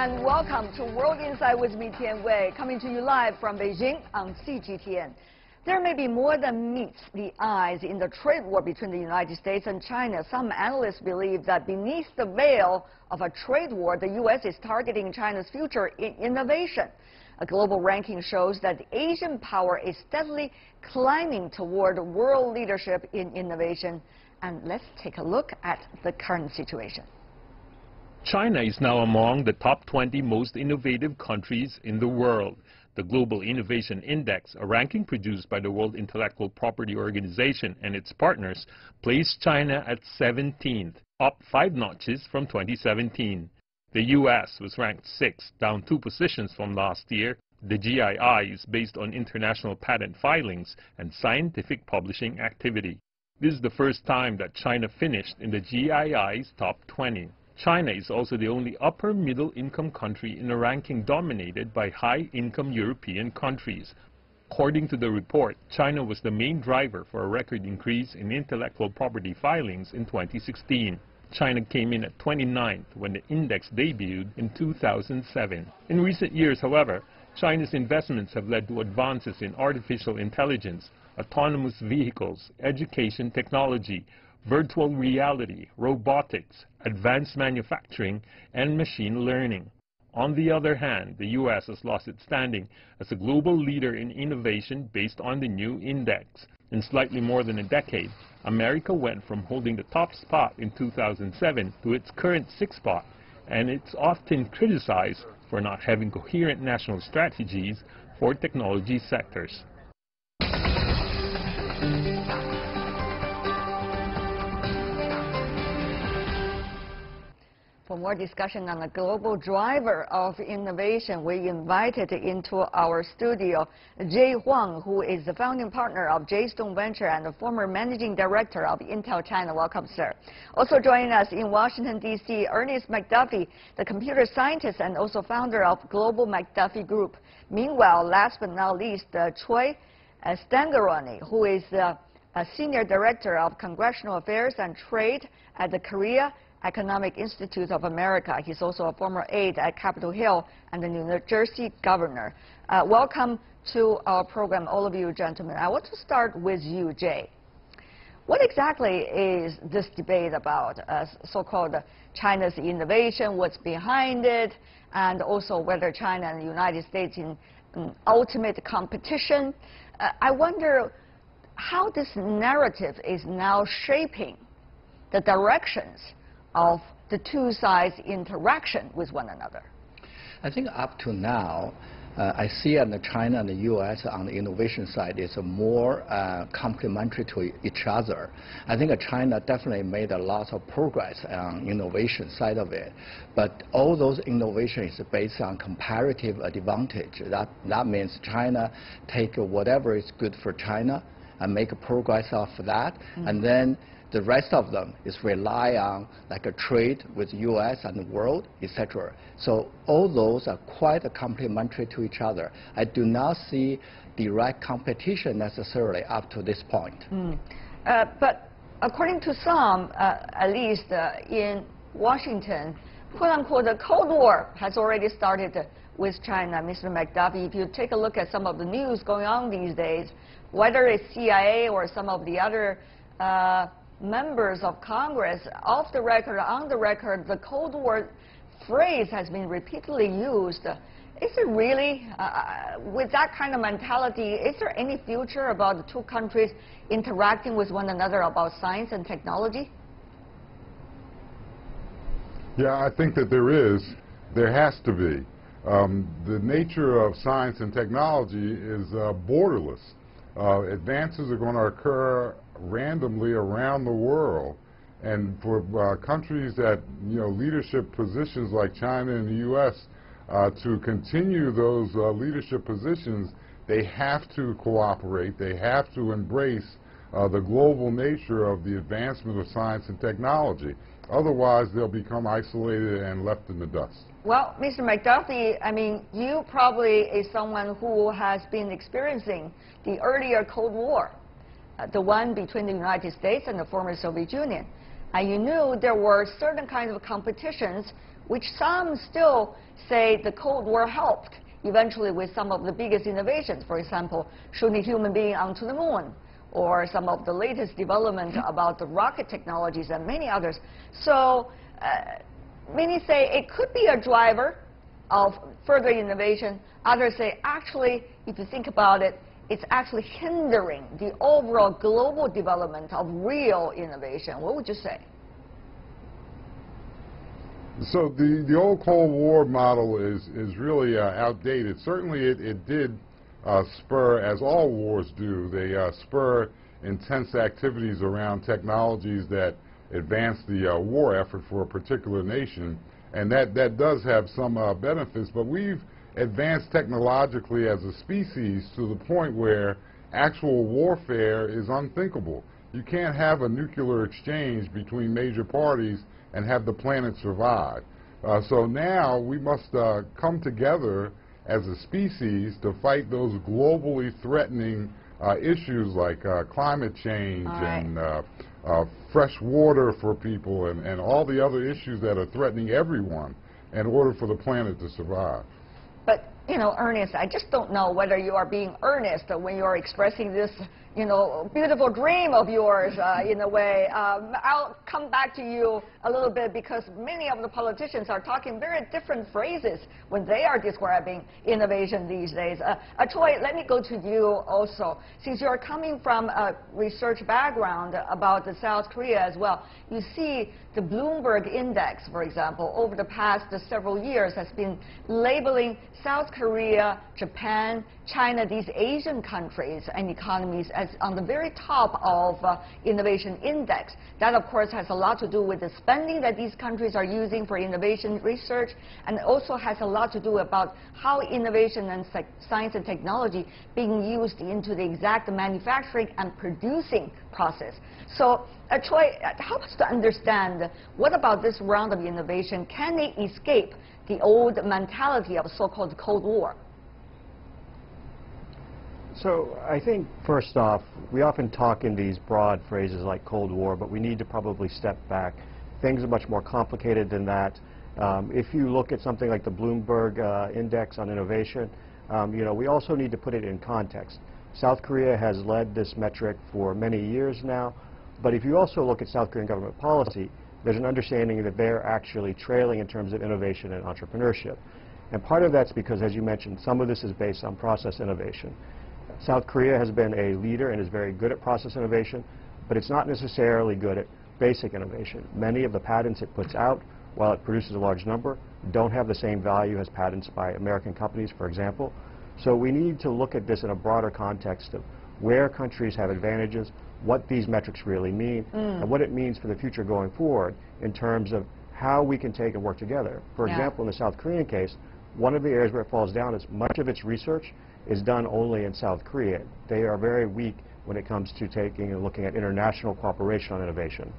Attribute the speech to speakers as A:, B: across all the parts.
A: and welcome to World Insight with me, Tian Wei, coming to you live from Beijing on CGTN. There may be more than meets the eyes in the trade war between the United States and China. Some analysts believe that beneath the veil of a trade war, the U.S. is targeting China's future in innovation. A global ranking shows that Asian power is steadily climbing toward world leadership in innovation. And let's take a look at the current situation.
B: China is now among the top 20 most innovative countries in the world. The Global Innovation Index, a ranking produced by the World Intellectual Property Organization and its partners, placed China at 17th, up 5 notches from 2017. The U.S. was ranked 6th, down 2 positions from last year. The GII is based on international patent filings and scientific publishing activity. This is the first time that China finished in the GII's top 20. China is also the only upper middle income country in a ranking dominated by high-income European countries. According to the report, China was the main driver for a record increase in intellectual property filings in 2016. China came in at 29th when the index debuted in 2007. In recent years, however, China's investments have led to advances in artificial intelligence, autonomous vehicles, education technology, virtual reality, robotics, advanced manufacturing, and machine learning. On the other hand, the U.S. has lost its standing as a global leader in innovation based on the new index. In slightly more than a decade, America went from holding the top spot in 2007 to its current 6th spot, and it's often criticized for not having coherent national strategies for technology sectors.
A: For more discussion on the global driver of innovation, we invited into our studio Jay Huang, who is the founding partner of J-Stone Venture and the former managing director of Intel China. Welcome, sir. Also joining us in Washington, D.C., Ernest McDuffie, the computer scientist and also founder of Global McDuffie Group. Meanwhile, last but not least, Troy Stangaroni, who is a senior director of Congressional Affairs and Trade at the Korea Economic Institute of America. He's also a former aide at Capitol Hill and the New Jersey governor. Welcome to our program, all of you gentlemen. I want to start with you, Jay. What exactly is this debate about, so-called China's innovation, what's behind it, and also whether China and the United States in ultimate competition? I wonder how this narrative is now shaping the directions of the two sides' interaction with one another.
C: I think up to now, I see on the China and the U.S. on the innovation side is more complementary to each other. I think China definitely made a lot of progress on innovation side of it, but all those innovations is based on comparative advantage. That means China take whatever is good for China and make progress off of that, and then the rest of them is rely on like a trade with U.S. and the world, etc. So all those are quite complementary to each other. I do not see direct competition necessarily up to this point.
A: But according to some, at least in Washington, quote-unquote, the Cold War has already started with China. Mr. McDuffie, if you take a look at some of the news going on these days, whether it's CIA or some of the other members of Congress, off the record, on the record, the Cold War phrase has been repeatedly used. Is it really, with that kind of mentality, is there any future about the two countries interacting with one another about science and technology?
D: Yeah, I think that there has to be. The nature of science and technology is borderless. Advances are going to occur randomly around the world, and for countries that leadership positions like China and the U.S. To continue those leadership positions, they have to cooperate. They have to embrace the global nature of the advancement of science and technology. Otherwise, they'll become isolated and left in the dust.
A: Well, Mr. McDuffie, I mean, you probably is someone who has been experiencing the earlier Cold War, the one between the United States and the former Soviet Union. And you knew there were certain kinds of competitions which some still say the Cold War helped eventually with some of the biggest innovations, for example, shooting human being onto the moon, or some of the latest development about the rocket technologies and many others. So many say it could be a driver of further innovation. Others say, actually, if you think about it, it's actually hindering the overall global development of real innovation. What would you say?
D: So the old Cold War model is really outdated. Certainly it did spur, as all wars do, they spur intense activities around technologies that advance the war effort for a particular nation. And that does have some benefits, but we've advanced technologically as a species to the point where actual warfare is unthinkable. You can't have a nuclear exchange between major parties and have the planet survive. So now we must come together as a species to fight those globally threatening issues like climate change and fresh water for people and all the other issues that are threatening everyone in order for the planet to survive.
A: But, you know, Ernest, I just don't know whether you are being earnest when you're expressing this, you know, beautiful dream of yours in a way. I'll come back to you a little bit because many of the politicians are talking very different phrases when they are describing innovation these days. Troy, let me go to you also. Since you're coming from a research background about the South Korea as well, you see the Bloomberg Index, for example, over the past several years has been labeling South Korea, Japan, China, these Asian countries and economies as on the very top of innovation index. That, of course, has a lot to do with the spending that these countries are using for innovation research, and also has a lot to do about how innovation and science and technology being used into the exact manufacturing and producing process. So, Troy, help us to understand what about this round of innovation? Can they escape the old mentality of so-called Cold War?
E: So I think, first off, we often talk in these broad phrases like Cold War, but we need to probably step back. Things are much more complicated than that. If you look at something like the Bloomberg Index on Innovation, you know, we also need to put it in context. South Korea has led this metric for many years now, but if you also look at South Korean government policy, there's an understanding that they're actually trailing in terms of innovation and entrepreneurship. And part of that's because, as you mentioned, some of this is based on process innovation. South Korea has been a leader and is very good at process innovation, but it's not necessarily good at basic innovation. Many of the patents it puts out, while it produces a large number, don't have the same value as patents by American companies, for example. So we need to look at this in a broader context of where countries have advantages, what these metrics really mean, and what it means for the future going forward in terms of how we can take and work together. For example, in the South Korean case, one of the areas where it falls down is much of its research is done only in South Korea. They are very weak when it comes to taking and looking at international cooperation on innovation.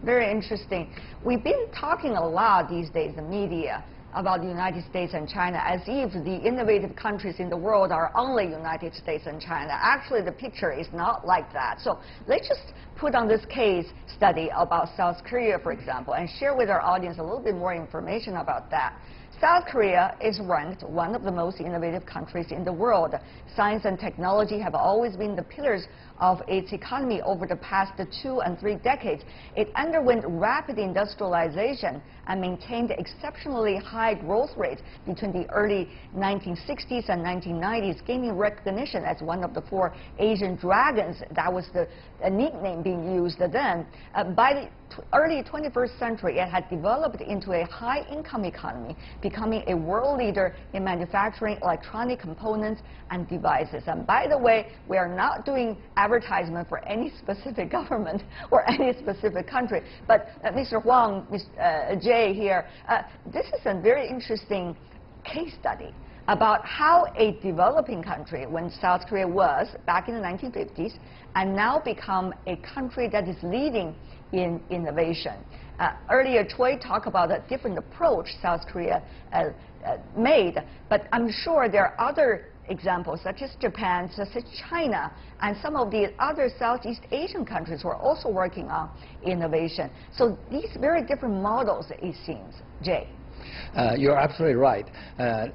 A: Very interesting. We've been talking a lot these days in the media about the United States and China as if the innovative countries in the world are only United States and China. Actually, the picture is not like that. So let's just put on this case study about South Korea, for example, and share with our audience a little bit more information about that. South Korea is ranked one of the most innovative countries in the world. Science and technology have always been the pillars of its economy over the past 2 and 3 decades. It underwent rapid industrialization and maintained exceptionally high growth rates between the early 1960s and 1990s, gaining recognition as one of the 4 Asian dragons. That was the nickname being used then. By the early 21st century, it had developed into a high-income economy, becoming a world leader in manufacturing electronic components and devices. And by the way, we are not doing advertisement for any specific government or any specific country. But Mr. Huang, Jay here, this is a very interesting case study about how a developing country, when South Korea was back in the 1950s, and now become a country that is leading in innovation. Earlier, Troy talked about a different approach South Korea made, but I'm sure there are other examples, such as Japan, such as China, and some of the other Southeast Asian countries who are also working on innovation. So these very different models, it seems. Jay?
C: You're absolutely right.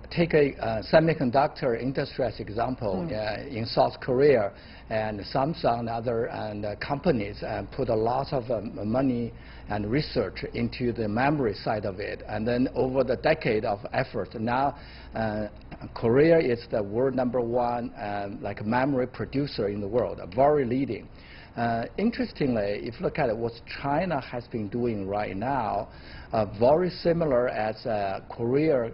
C: Take a semiconductor industry as example. In South Korea, and Samsung and other companies put a lot of money and research into the memory side of it. And then over the decade of effort, now Korea is the world #1 like memory producer in the world, very leading. Interestingly, if you look at what China has been doing right now, very similar as Korea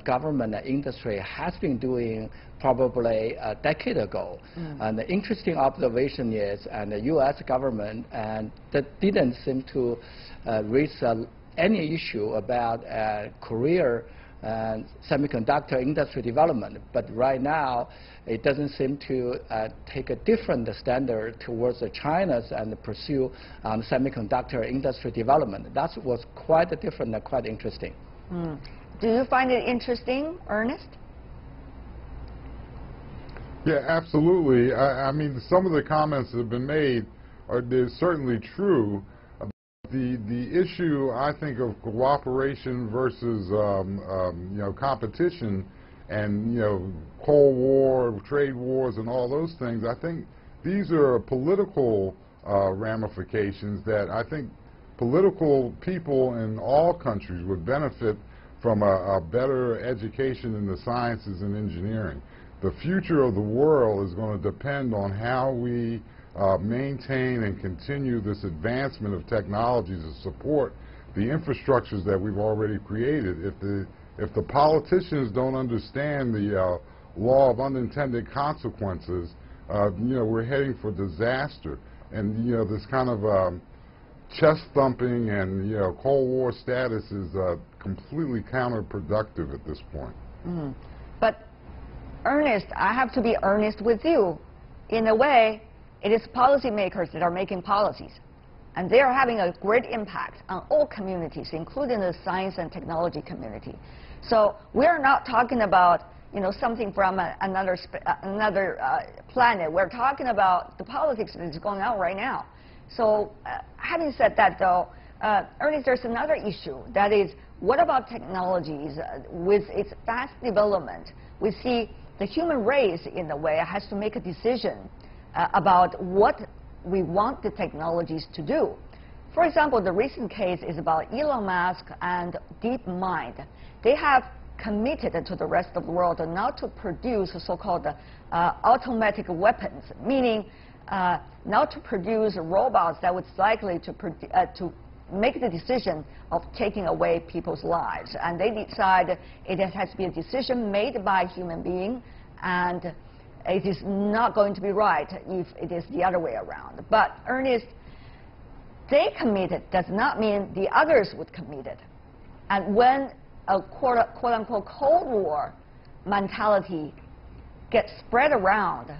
C: government and industry has been doing probably a decade ago. And the interesting observation is, and the U.S. government and that didn't seem to raise any issue about Korea semiconductor industry development. But right now, it doesn't seem to take a different standard towards China's and pursue semiconductor industry development. That was quite different and quite interesting.
A: Do you find it interesting, Ernest?
D: Yeah, absolutely. I mean, some of the comments that have been made they're certainly true. The issue, I think, of cooperation versus competition, and Cold War, trade wars, and all those things. I think these are political ramifications that I think political people in all countries would benefit from a better education in the sciences and engineering. The future of the world is going to depend on how we maintain and continue this advancement of technologies to support the infrastructures that we've already created. If the politicians don't understand the law of unintended consequences, we're heading for disaster. And this kind of chest thumping and Cold War status is completely counterproductive at this point.
A: But Ernest, I have to be earnest with you. In a way, it is policymakers that are making policies, and they are having a great impact on all communities, including the science and technology community. So we are not talking about something from another planet. We're talking about the politics that is going on right now. So having said that, though, Ernest, there's another issue. That is, what about technologies? With its fast development, we see the human race, in a way, has to make a decision about what we want the technologies to do. For example, the recent case is about Elon Musk and DeepMind. They have committed to the rest of the world not to produce so-called automatic weapons, meaning not to produce robots that would likely to make the decision of taking away people's lives. And they decide it has to be a decision made by a human being, and it is not going to be right if it is the other way around. But Ernest, they committed does not mean the others would commit it. And when a quote-unquote Cold War mentality gets spread around,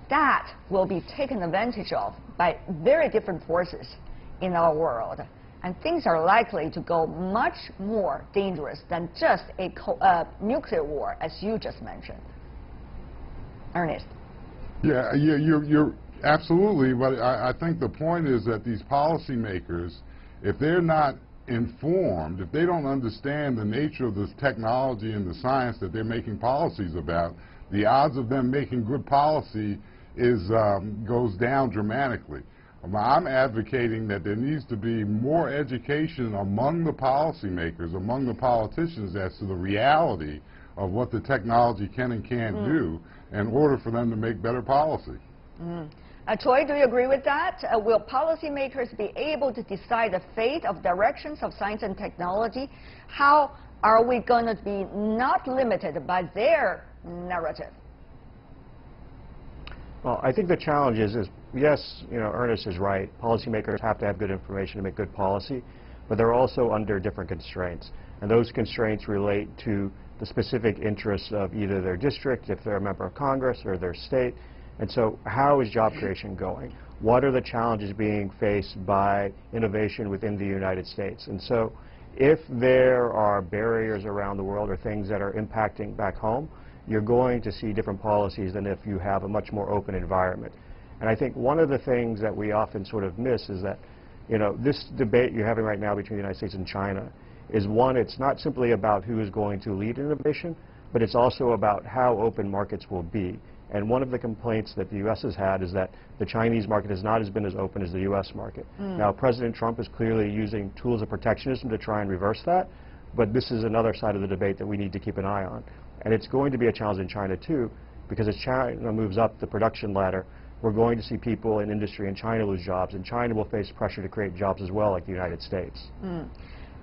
A: that will be taken advantage of by very different forces in our world. And things are likely to go much more dangerous than just a nuclear war, as you just mentioned. Ernest.
D: Yeah, you're absolutely, but I think the point is that these policymakers, if they're not informed, if they don't understand the nature of this technology and the science that they're making policies about, the odds of them making good policy goes down dramatically. I'm advocating that there needs to be more education among the policymakers, among the politicians, as to the reality of what the technology can and can't do in order for them to make better policy.
A: Troy, do you agree with that? Will policymakers be able to decide the fate of directions of science and technology? How are we going to be not limited by their narrative?
E: Well, I think the challenge is yes, Ernest is right. Policymakers have to have good information to make good policy, but they're also under different constraints. And those constraints relate to the specific interests of either their district, if they're a member of Congress, or their state. And so how is job creation going? What are the challenges being faced by innovation within the United States? And so if there are barriers around the world or things that are impacting back home, you're going to see different policies than if you have a much more open environment. And I think one of the things that we often sort of miss is that, this debate you're having right now between the United States and China is one, it's not simply about who is going to lead innovation, but it's also about how open markets will be. And one of the complaints that the U.S. has had is that the Chinese market has not been as open as the U.S. market. Now, President Trump is clearly using tools of protectionism to try and reverse that, but this is another side of the debate that we need to keep an eye on. And it's going to be a challenge in China, too, because as China moves up the production ladder, we're going to see people in industry in China lose jobs, and China will face pressure to create jobs as well, like the United States.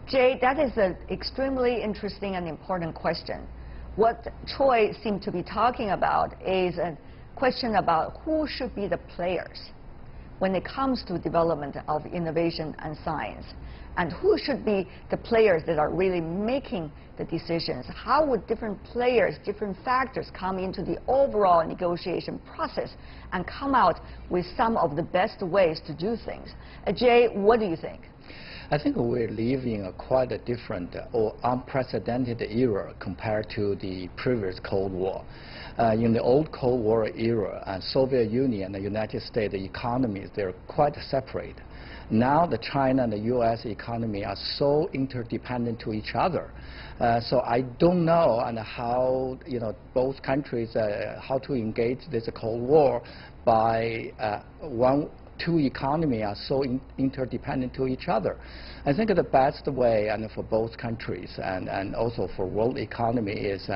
A: Jay, that is an extremely interesting and important question. What Troy seemed to be talking about is a question about who should be the players when it comes to development of innovation and science, and who should be the players that are really making the decisions. How would different players, different factors come into the overall negotiation process and come out with some of the best ways to do things? Jay, what do you think?
C: I think we're living quite a different or unprecedented era compared to the previous Cold War. In the old Cold War era, Soviet Union and the United States economies, they're quite separate. Now the China and the U.S. economy are so interdependent to each other. So I don't know and how both countries how to engage this Cold War by two economies are so interdependent to each other. I think the best way and for both countries and also for world economy is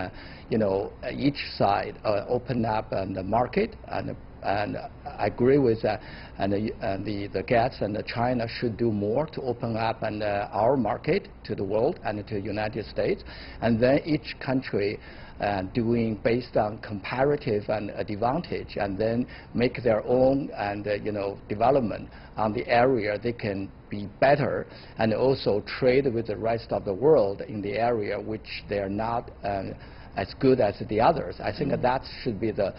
C: each side open up the market, and I agree with that, and the guests and China should do more to open up our market to the world and to the United States, and then each country doing based on comparative and advantage, and then make their own development on the area they can be better, and also trade with the rest of the world in the area which they are not as good as the others. I think that should be the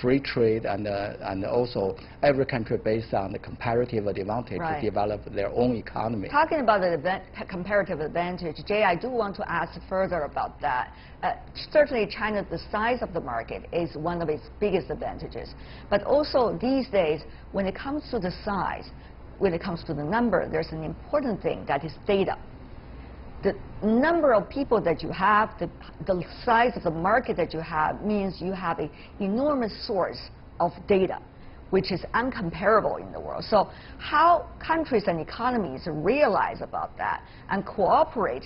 C: free trade, and also every country based on the comparative advantage to develop their own economy.
A: Talking about the comparative advantage, Jay, I do want to ask further about that. Certainly China, the size of the market is one of its biggest advantages. But also these days, when it comes to the size, when it comes to the number, there's an important thing that is data. The number of people that you have, the size of the market that you have, means you have an enormous source of data, which is uncomparable in the world. So how countries and economies realize about that and cooperate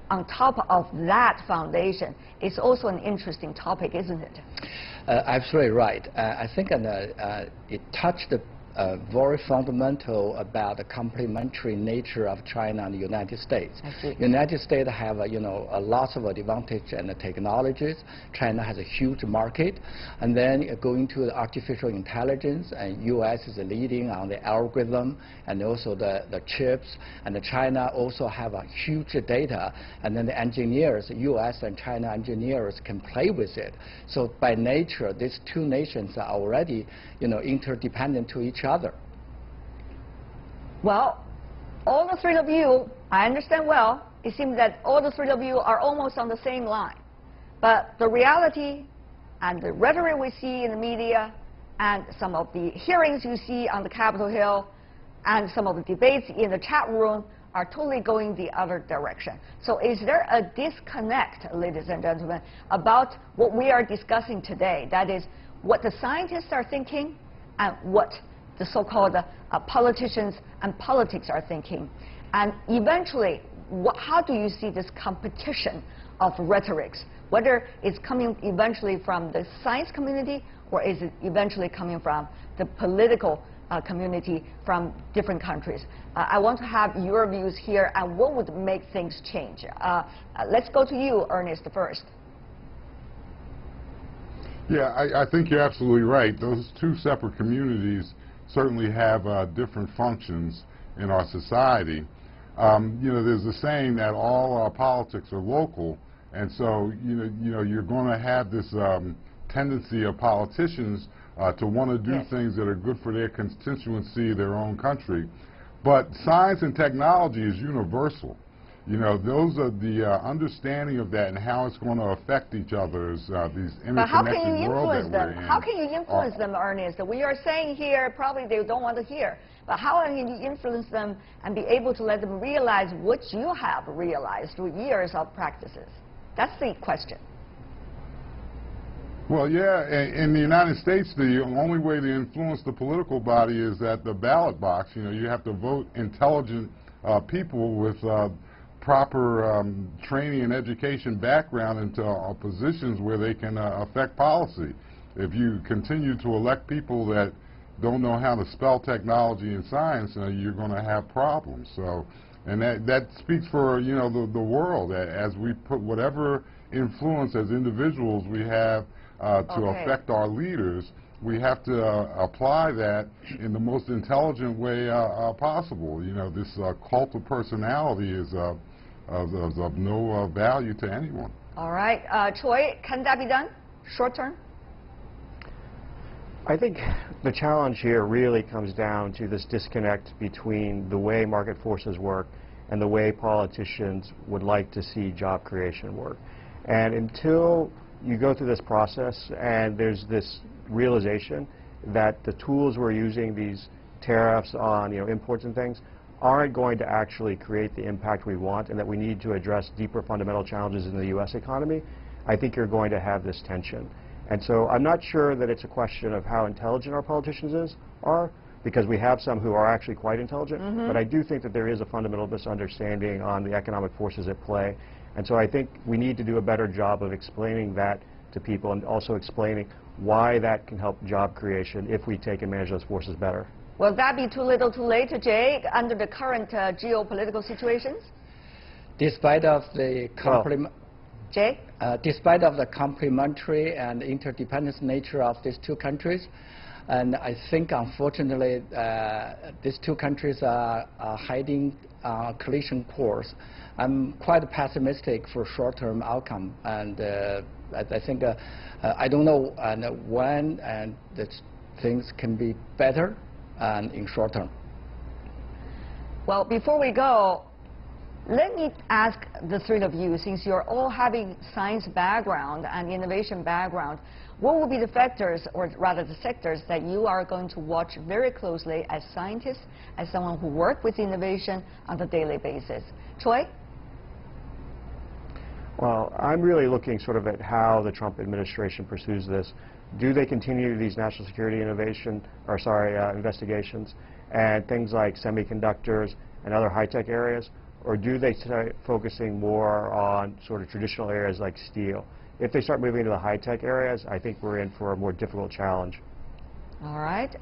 A: on top of that foundation is also an interesting topic, isn't it?
C: Absolutely right. I think it touched very fundamental about the complementary nature of China and the United States. United States have a lot of advantage and technologies. China has a huge market, and then going to the artificial intelligence, and U.S. is leading on the algorithm and also the chips, and China also have a huge data, and then the engineers, U.S. and China engineers, can play with it. So by nature, these two nations are already interdependent to each other.
A: Well, all the three of you, I understand well, it seems that all the three of you are almost on the same line. But the reality and the rhetoric we see in the media and some of the hearings you see on the Capitol Hill and some of the debates in the chat room are totally going the other direction. So is there a disconnect, ladies and gentlemen, about what we are discussing today? That is, what the scientists are thinking and what the so-called politicians and politics are thinking. And eventually, how do you see this competition of rhetorics? Whether it's coming eventually from the science community, or is it eventually coming from the political community from different countries? I want to have your views here, and what would make things change. Let's go to you, Ernest, first.
D: Yeah, I think you're absolutely right. Those two separate communities certainly have different functions in our society. There's a saying that all politics are local, and so you're going to have this tendency of politicians to want to do things that are good for their constituency, their own country. But science and technology is universal. You know, those are the understanding of that and how it's going to affect each other's, these interconnected
A: But how can you influence them?
D: in.
A: How can you influence them, Ernest? We are saying here, probably they don't want to hear. But how can you influence them and be able to let them realize what you have realized through years of practices? That's the question.
D: Well, yeah, in the United States, the only way to influence the political body is at the ballot box. You know, you have to vote intelligent people with proper training and education background into positions where they can affect policy. If you continue to elect people that don't know how to spell technology and science, you're going to have problems. So, and that speaks for, you know, the world. As we put whatever influence as individuals we have to affect our leaders, we have to apply that in the most intelligent way possible. You know, this cult of personality is of no value to anyone.
A: All right. Choi, can that be done? Short term?
E: I think the challenge here really comes down to this disconnect between the way market forces work and the way politicians would like to see job creation work. And until you go through this process and there's this realization that the tools we're using, these tariffs on imports and things, aren't going to actually create the impact we want, and that we need to address deeper fundamental challenges in the U.S. economy, I think you're going to have this tension. And so I'm not sure that it's a question of how intelligent our politicians are, because we have some who are actually quite intelligent, but I do think that there is a fundamental misunderstanding on the economic forces at play. And so I think we need to do a better job of explaining that to people and also explaining why that can help job creation if we take advantage of those forces better.
A: Will that be too little too late, Jay, under the current geopolitical situations?
C: Despite of the
A: Jay?
C: Despite of the complementary and interdependent nature of these two countries, and I think unfortunately these two countries are heading collision course. I'm quite pessimistic for short-term outcome, and I think I don't know when and things can be better in short term.
A: Well, before we go, let me ask the three of you, since you're all having science background and innovation background, what will be the factors, or rather the sectors, that you are going to watch very closely as scientists, as someone who works with innovation on a daily basis? Choi?
E: Well, I'm really looking sort of at how the Trump administration pursues this. Do they continue these national security investigations and things like semiconductors and other high-tech areas, or do they start focusing more on sort of traditional areas like steel? If they start moving into the high-tech areas, I think we're in for a more difficult challenge.
A: All right.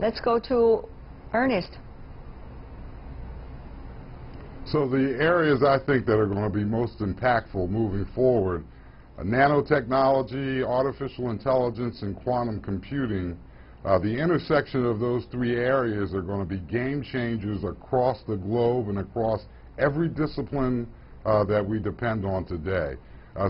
A: Let's go to Ernest.
D: So the areas I think that are going to be most impactful moving forward: nanotechnology, artificial intelligence, and quantum computing. The intersection of those three areas are going to be game changers across the globe and across every discipline that we depend on today.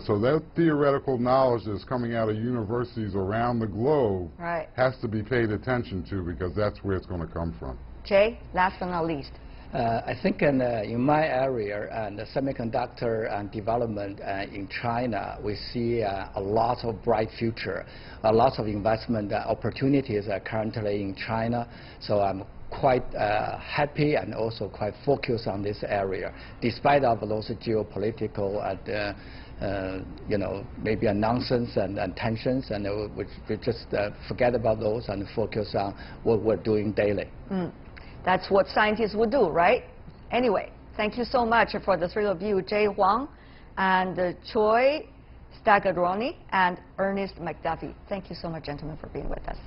D: So that theoretical knowledge that's coming out of universities around the globe has to be paid attention to, because that's where it's going to come from.
A: Jay, last but not least.
C: I think in my area, the semiconductor and development in China, we see a lot of bright future, a lot of investment opportunities are currently in China. So I'm quite happy and also quite focused on this area, despite of those geopolitical and maybe a nonsense and tensions, and we just forget about those and focus on what we're doing daily.
A: That's what scientists would do, right? Anyway, thank you so much for the three of you, Jay Huang and Choi Stagliaroni and Ernest McDuffie. Thank you so much, gentlemen, for being with us.